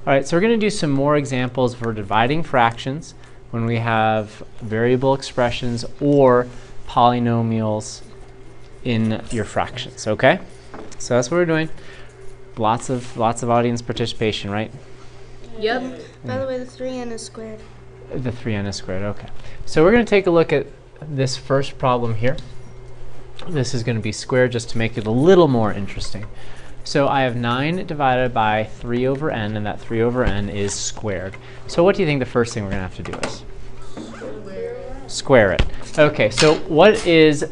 All right, so we're going to do some more examples for dividing fractions when we have variable expressions or polynomials in your fractions, okay? So that's what we're doing. Lots of audience participation, right? Yep. By the way, the 3n is squared. The 3n is squared, okay. So we're going to take a look at this first problem here. This is going to be squared just to make it a little more interesting. So I have 9 divided by 3 over n, and that 3 over n is squared. So what do you think the first thing we're going to have to do is? Square it. Okay, so what is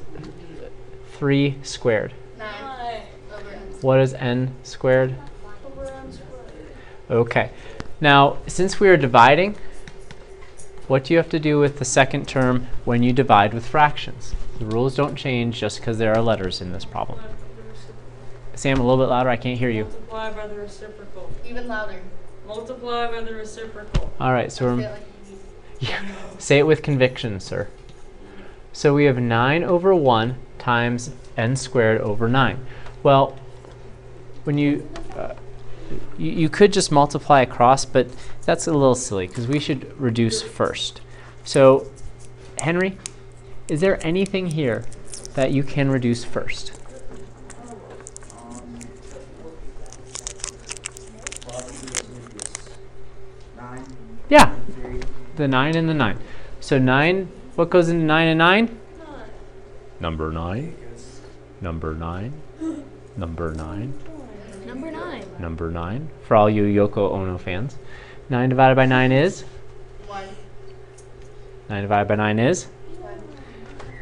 3 squared? 9 over n. What is n squared? Over n squared. Okay. Now, since we are dividing, what do you have to do with the second term when you divide with fractions? The rules don't change just because there are letters in this problem. Sam, a little bit louder. I can't hear you. Multiply by the reciprocal. Even louder. Multiply by the reciprocal. All right, so Say it like you yeah, say it with conviction, sir. So we have 9 over 1 times n squared over 9. Well, when you could just multiply across, but that's a little silly because we should reduce first. So, Henry, is there anything here that you can reduce first? Yeah, the 9 and the 9. So 9, what goes into 9 and 9? Number 9. Number 9. Number 9. Number 9. Number 9. For all you Yoko Ono fans. 9 divided by 9 is? 1. 9 divided by 9 is?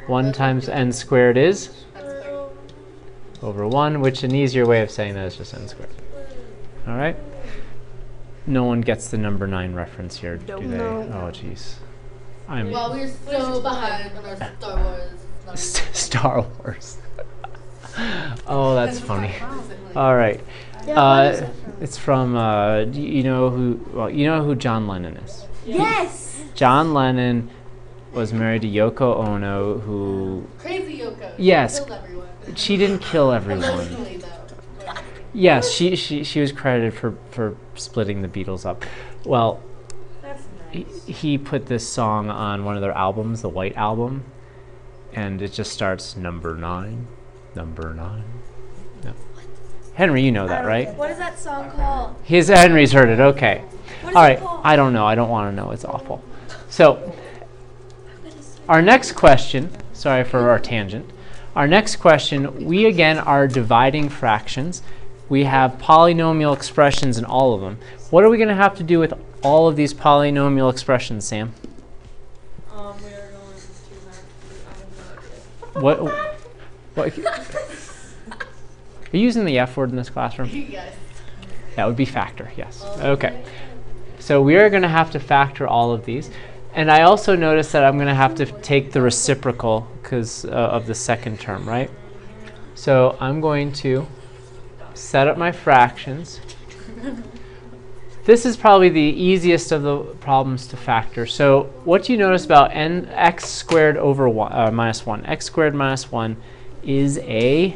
1 times n squared is? That's 3. Over 1, which an easier way of saying that is just n squared. All right? No one gets the number 9 reference here, do they? No. Oh, jeez. Well, we're so behind on our Star Wars. Star Wars. Oh, that's funny. All right. Yeah, It's from, do you know who John Lennon is? yes! John Lennon was married to Yoko Ono, who... Crazy Yoko. Yes. Killed everyone. She didn't kill everyone. Emotionally, though. Yes, she was credited for splitting the Beatles up. Well, That's nice. he put this song on one of their albums, the White Album, and it just starts number 9, number 9. No. Henry, you know that, right? What is that song called? Henry's heard it. Okay. What is All it right. called? I don't know. I don't want to know. It's awful. So, our next question. Sorry for our tangent. Our next question. We again are dividing fractions. We have polynomial expressions in all of them. What are we going to have to do with all of these polynomial expressions, Sam? We are going to have What? Are you using the F word in this classroom? Yes. That would be factor, yes. Okay. So we are going to have to factor all of these. And I also noticed that I'm going to have to take the reciprocal because of the second term, right? So I'm going to set up my fractions. This is probably the easiest of the problems to factor. So what do you notice about x squared over minus 1? X squared minus 1 is it's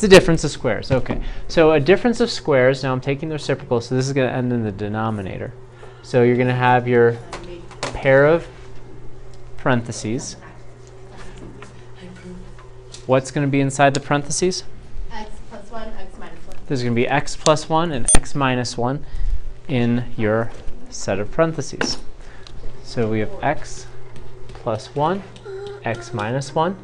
a difference of squares. Okay. So a difference of squares, now I'm taking the reciprocal, so this is going to end in the denominator. So you're going to have your pair of parentheses. What's going to be inside the parentheses? X plus 1, x minus 1. There's going to be x plus 1 and x minus 1 in your set of parentheses. So we have x plus 1, x minus 1.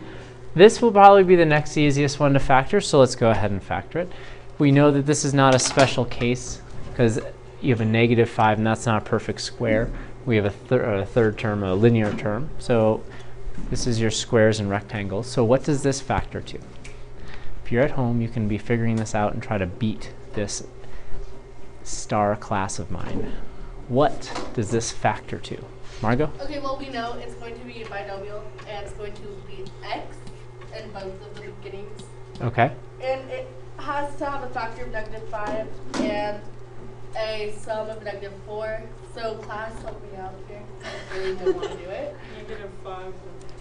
This will probably be the next easiest one to factor, so let's go ahead and factor it. We know that this is not a special case because you have a negative 5 and that's not a perfect square. We have a third term, a linear term. So this is your squares and rectangles. So what does this factor to? If you're at home, you can be figuring this out and try to beat this star class of mine. What does this factor to? Margot? Okay, well, we know it's going to be a binomial, and it's going to be x in both of the beginnings. Okay. And it has to have a factor of -5 and a sum of -4. So class, help me out here. I really don't want to do it. -5 and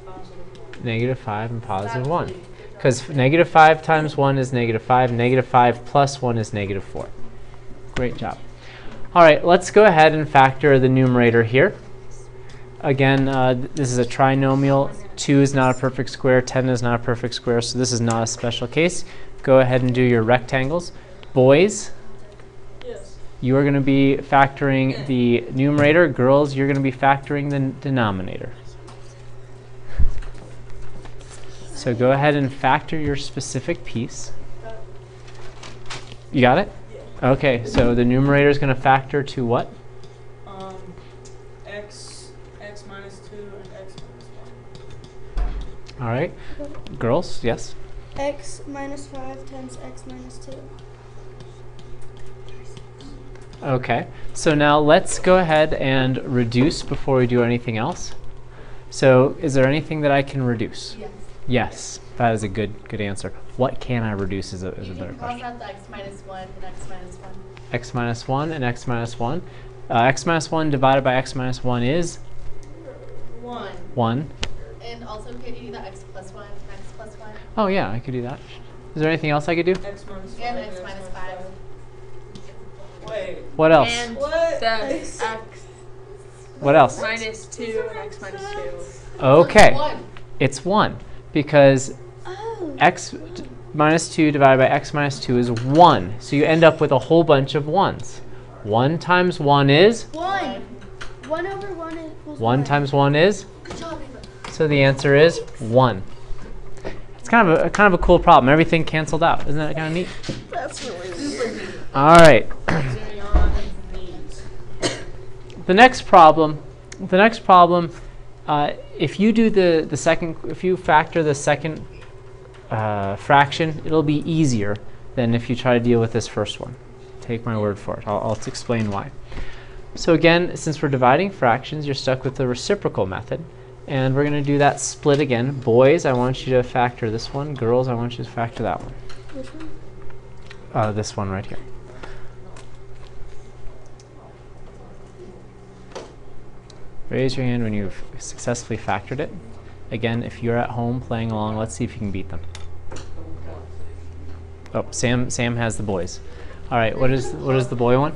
+1. -5 and positive 1. Because -5 times 1 is -5, -5 plus 1 is -4. Great job. All right, let's go ahead and factor the numerator here. Again, this is a trinomial. 2 is not a perfect square, 10 is not a perfect square, so this is not a special case. Go ahead and do your rectangles. Boys, Yes. you are going to be factoring the numerator. Girls, you're going to be factoring the denominator. So go ahead and factor your specific piece. You got it? Yeah. Okay, so the numerator is going to factor to what? X minus 2 and x minus 1. All right. Girls, yes? X minus 5 times x minus 2. Okay, so now let's go ahead and reduce before we do anything else. So is there anything that I can reduce? Yes. Yes, that is a good answer. What can I reduce is a You better can cross question. out the x minus 1 and x minus 1. X minus 1 and x minus 1. X minus 1 divided by x minus 1 is 1. 1. And also could you do the x plus 1 and x plus 1? Oh yeah, I could do that. Is there anything else I could do? X minus 5. And x minus 5. Wait. What else? And What? the x What else? minus 2 and x minus 2. Okay, 1. it's 1 because Oh. x minus 2 divided by x minus 2 is 1. So you end up with a whole bunch of 1s. 1 times 1 is? 1. 1 over 1 equals 1 times 1 is? Good job, Ava. So the answer is 1. It's kind of a cool problem. Everything canceled out. Isn't that kind of neat? That's really weird. All right. The next problem, if you do if you factor the second fraction, it'll be easier than if you try to deal with this first one. Take my word for it. I'll explain why. So again, since we're dividing fractions, you're stuck with the reciprocal method. And we're going to do that split again. Boys, I want you to factor this one. Girls, I want you to factor that one. Which one? This one right here. Raise your hand when you've successfully factored it. Again, if you're at home playing along, let's see if you can beat them. Oh, Sam has the boys. All right, what is the boy one?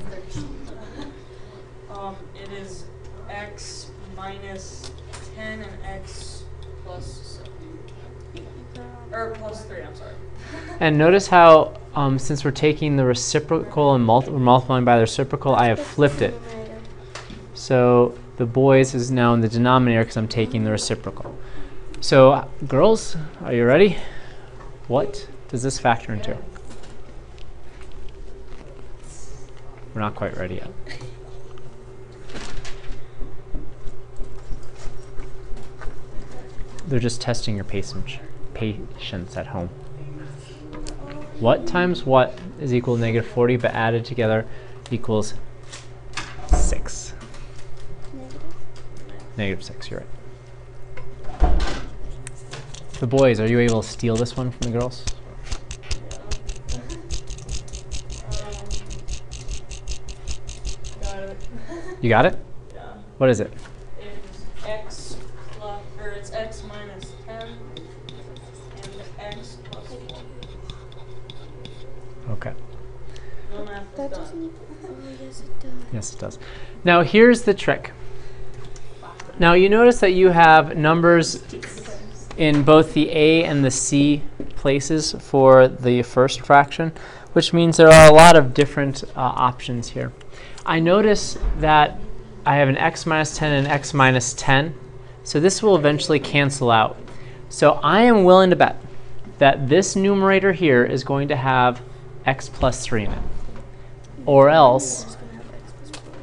It is x minus 10 and x plus 7. Or plus 3, I'm sorry. And notice how, since we're taking the reciprocal and we're multiplying by the reciprocal, I have flipped it. So the boys is now in the denominator because I'm taking the reciprocal. So girls, are you ready? What does this factor into? We're not quite ready yet. They're just testing your patience at home. What times what is equal to negative 40, but added together equals 6. Negative 6, you're right. The boys, are you able to steal this one from the girls? Got it. You got it? Yeah. What is it? It's x plus, or it's x minus 10 and x plus 1. Okay. No math is That done. doesn't. Oh, yes, it does. Yes, it does. Now, here's the trick. Now, you notice that you have numbers in both the A and the C places for the first fraction, which means there are a lot of different options here. I notice that I have an x minus 10 and x minus 10, so this will eventually cancel out. So I am willing to bet that this numerator here is going to have x plus 3 in it, or else,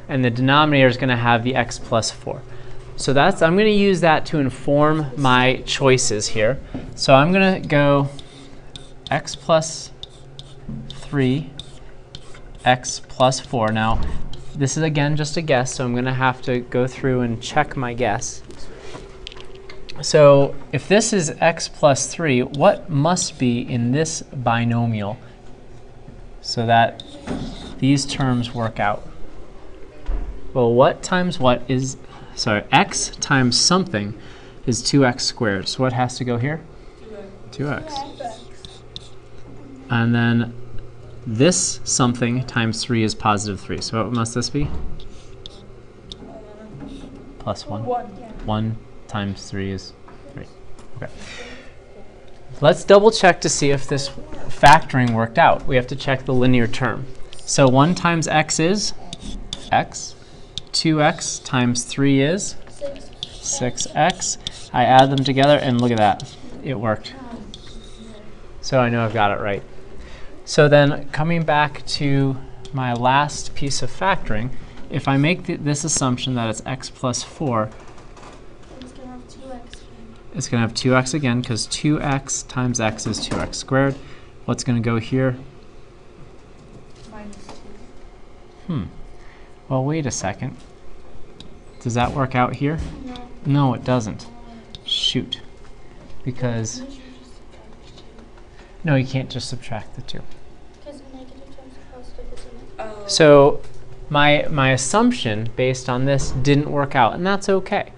and the denominator is going to have the x plus 4. So I'm going to use that to inform my choices here. So I'm going to go x plus 3, x plus 4. Now, this is again just a guess, so I'm going to have to go through and check my guess. So if this is x plus 3, what must be in this binomial so that these terms work out? Well, what times what is, sorry, x times something is 2x squared. So what has to go here? 2x. And then this something times 3 is positive 3. So what must this be? Plus 1. 1 times 3 is 3. Okay. Let's double check to see if this factoring worked out. We have to check the linear term. So 1 times x is x. 2x times 3 is 6x. I add them together and look at that. It worked. So I know I've got it right. So then coming back to my last piece of factoring, if I make this assumption that it's x plus 4, It's gonna have 2x. it's going to have 2x again because 2x times x is 2x squared. What's going to go here? -2. Well, wait a second. Does that work out here? No. No, it doesn't. Shoot. Because, no, you can't just subtract the 2. Because negative times positive is in it. Oh. So my assumption based on this didn't work out, and that's okay,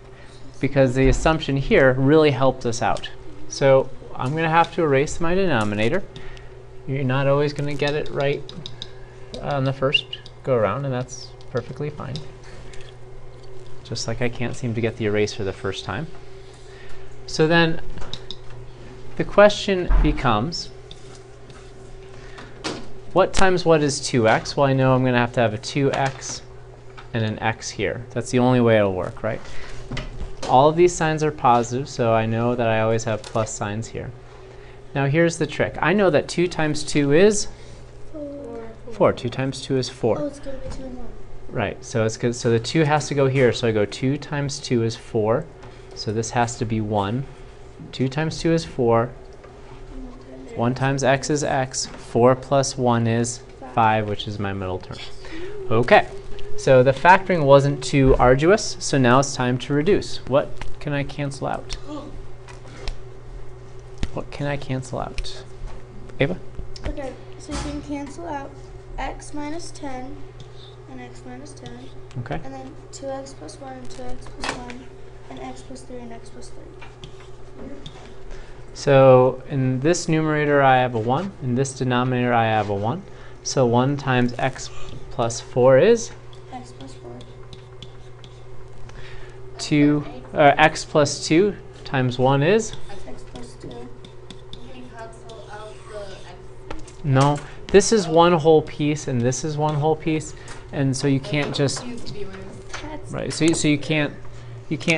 because the assumption here really helped us out. So I'm going to have to erase my denominator. You're not always going to get it right on the first go around, and that's perfectly fine. Just like I can't seem to get the eraser the first time. So then the question becomes, what times what is 2x? Well, I know I'm going to have a 2x and an x here. That's the only way it'll work, right? All of these signs are positive, so I know that I always have plus signs here. Now here's the trick. I know that 2 times 2 is 4. 2 times 2 is 4. Oh, it's gonna be 2 and 1. Right, so it's good. So the 2 has to go here. So I go 2 times 2 is 4. So this has to be 1. 2 times 2 is 4. 1 times x is x. 4 plus 1 is 5, which is my middle term. Okay, so the factoring wasn't too arduous, so now it's time to reduce. What can I cancel out? What can I cancel out? Ava? Okay, so you can cancel out x minus 10 and x minus 10, Okay. and then 2x plus 1 and 2x plus 1, and x plus 3 and x plus 3. So in this numerator I have a 1, in this denominator I have a 1. So 1 times x plus 4 is X plus 4. 2, x plus 2 times 1 is? X plus 2. You can cancel out the x. No, this is one whole piece and this is one whole piece, and so you can't just, Use zeros. That's right, so you can't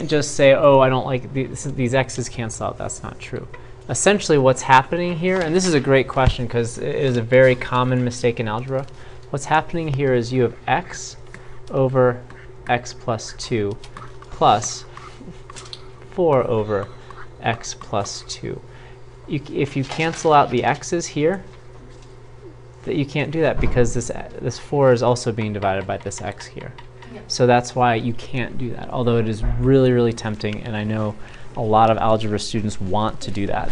just say, oh, I don't like these x's cancel out. That's not true. Essentially what's happening here, and this is a great question because it is a very common mistake in algebra. What's happening here is you have x over x plus 2 plus 4 over x plus 2. If you cancel out the x's here, that you can't do that because this 4 is also being divided by this x here. Yep. So that's why you can't do that, although it is really, really tempting, and I know a lot of algebra students want to do that.